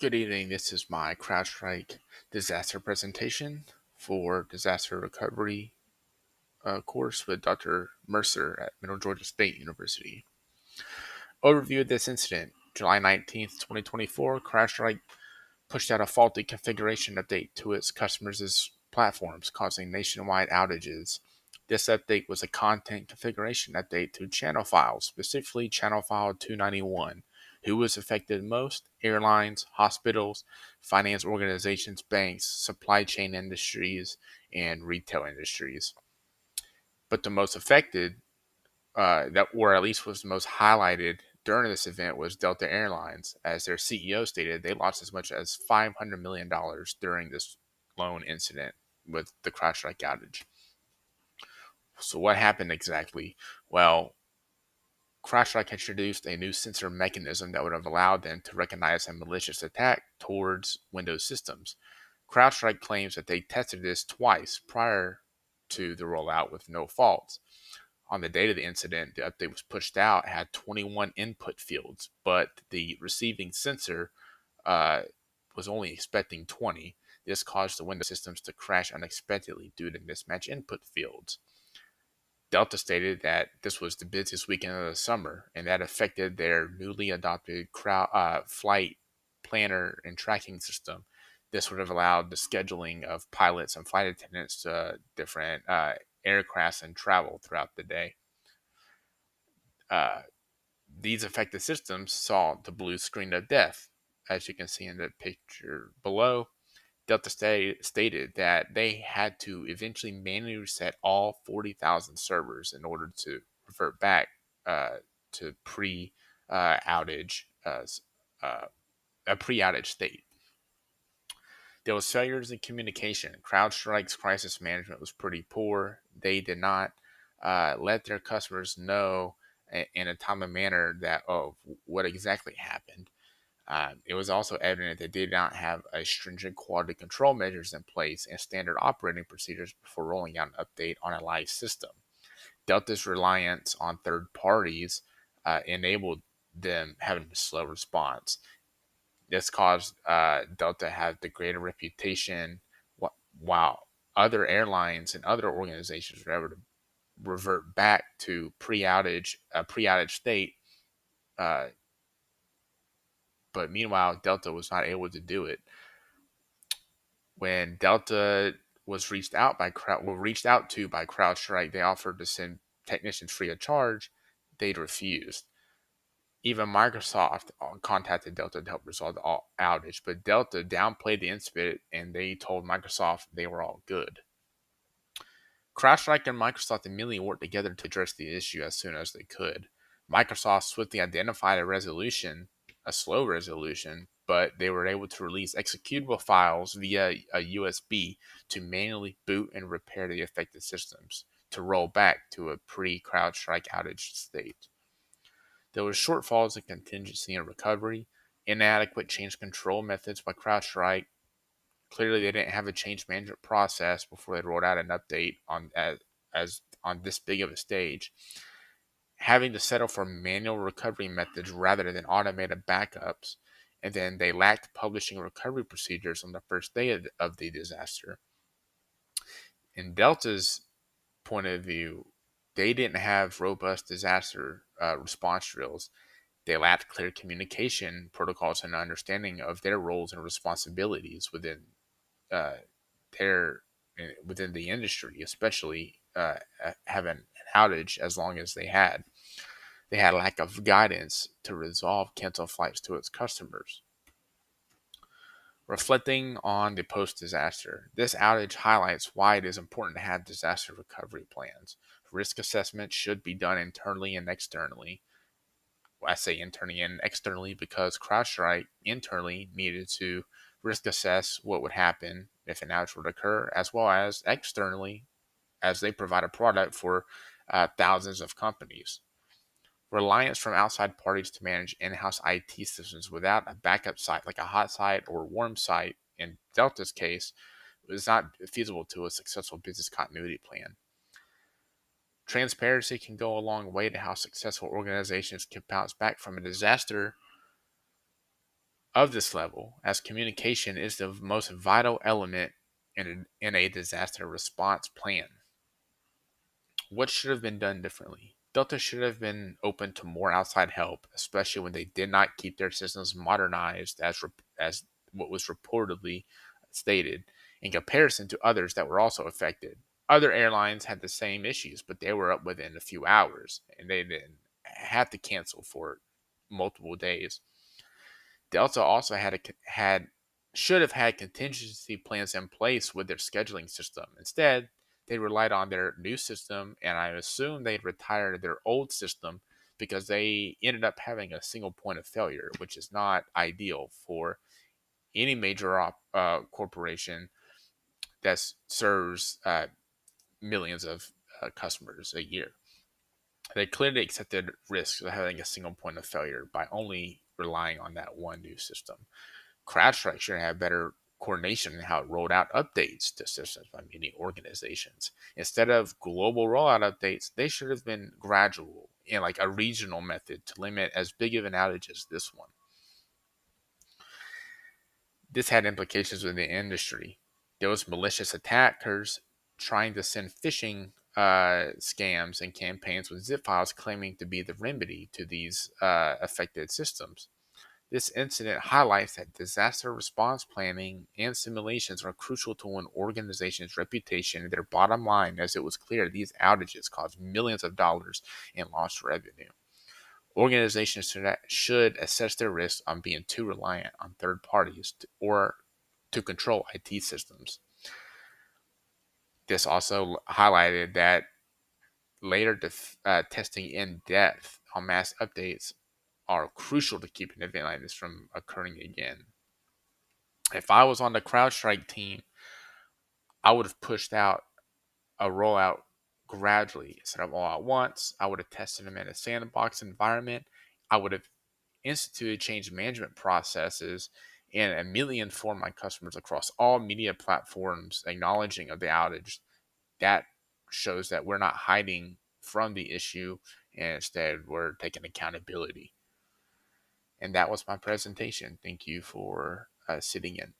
Good evening. This is my CrowdStrike disaster presentation for disaster recovery course with Dr. Mercer at Middle Georgia State University. Overview of this incident. July 19th, 2024, CrowdStrike pushed out a faulty configuration update to its customers' platforms, causing nationwide outages. This update was a content configuration update to channel files, specifically channel file 291. Who was affected most? Airlines, hospitals, finance organizations, banks, supply chain industries, and retail industries. But the most affected, or at least was the most highlighted during this event, was Delta Airlines. As their CEO stated, they lost as much as $500 million during this lone incident with the CrowdStrike outage. So what happened exactly? Well, CrowdStrike introduced a new sensor mechanism that would have allowed them to recognize a malicious attack towards Windows systems. CrowdStrike claims that they tested this twice prior to the rollout with no faults. On the date of the incident, the update was pushed out, had 21 input fields, but the receiving sensor uh, was only expecting 20. This caused the Windows systems to crash unexpectedly due to mismatched input fields. Delta stated that this was the busiest weekend of the summer, and that affected their newly adopted flight planner and tracking system. This would have allowed the scheduling of pilots and flight attendants to different aircrafts and travel throughout the day. Uh, these affected systems saw the blue screen of death. As you can see in the picture below, Delta stated that they had to eventually manually reset all 40,000 servers in order to revert back to pre-outage a pre-outage state. There was failures in communication. CrowdStrike's crisis management was pretty poor. They did not let their customers know in a timely manner that what exactly happened. It was also evident that they did not have a stringent quality control measures in place and standard operating procedures before rolling out an update on a live system. Delta's reliance on third parties enabled them having a slow response. This caused Delta to have the greater reputation, while other airlines and other organizations were able to revert back to pre-outage state. Uh, but meanwhile, Delta was not able to do it. When Delta was reached out to by CrowdStrike, they offered to send technicians free of charge. They refused. Even Microsoft contacted Delta to help resolve the outage, but Delta downplayed the incident and they told Microsoft they were all good. CrowdStrike and Microsoft immediately worked together to address the issue as soon as they could. Microsoft swiftly identified a slow resolution, but they were able to release executable files via a USB to manually boot and repair the affected systems to roll back to a pre-CrowdStrike outage state. There were shortfalls in contingency and recovery, inadequate change control methods by CrowdStrike. Clearly, they didn't have a change management process before they rolled out an update as on this big of a stage. Having to settle for manual recovery methods rather than automated backups, and then they lacked publishing recovery procedures on the first day of the disaster. In Delta's point of view, they didn't have robust disaster response drills. They lacked clear communication protocols and understanding of their roles and responsibilities uh, their within the industry, especially having an outage as long as they had. They had a lack of guidance to resolve canceled flights to its customers. Reflecting on the post-disaster, this outage highlights why it is important to have disaster recovery plans. Risk assessment should be done internally and externally. I say internally and externally because CrowdStrike internally needed to risk assess what would happen if an outage would occur, as well as externally, as they provide a product for thousands of companies. Reliance from outside parties to manage in-house IT systems without a backup site like a hot site or warm site, in Delta's case, was not feasible to a successful business continuity plan. Transparency can go a long way to how successful organizations can bounce back from a disaster of this level, as communication is the most vital element in a disaster response plan. What should have been done differently? Delta should have been open to more outside help, especially when they did not keep their systems modernized as what was reportedly stated, in comparison to others that were also affected. Other airlines had the same issues, but they were up within a few hours, and they didn't have to cancel for multiple days. Delta also had should have had contingency plans in place with their scheduling system. Instead, they relied on their new system, and I assume they'd retired their old system because they ended up having a single point of failure, which is not ideal for any major corporation that serves millions of customers a year. They clearly accepted risks of having a single point of failure by only relying on that one new system. CrowdStrike should have better coordination in how it rolled out updates to systems by many organizations. Instead of global rollout updates, they should have been gradual in like a regional method to limit as big of an outage as this one. This had implications within the industry. There was malicious attackers trying to send phishing scams and campaigns with zip files claiming to be the remedy to these affected systems. This incident highlights that disaster response planning and simulations are crucial to an organization's reputation and their bottom line, as it was clear these outages caused millions of dollars in lost revenue. Organizations should assess their risks on being too reliant on third parties or to control IT systems. This also highlighted that later testing in depth on mass updates are crucial to keep an event like this from occurring again. If I was on the CrowdStrike team, I would have pushed out a rollout gradually instead of all at once. I would have tested them in a sandbox environment. I would have instituted change management processes and immediately informed my customers across all media platforms acknowledging of the outage. That shows that we're not hiding from the issue, and instead we're taking accountability. And that was my presentation. Thank you for sitting in.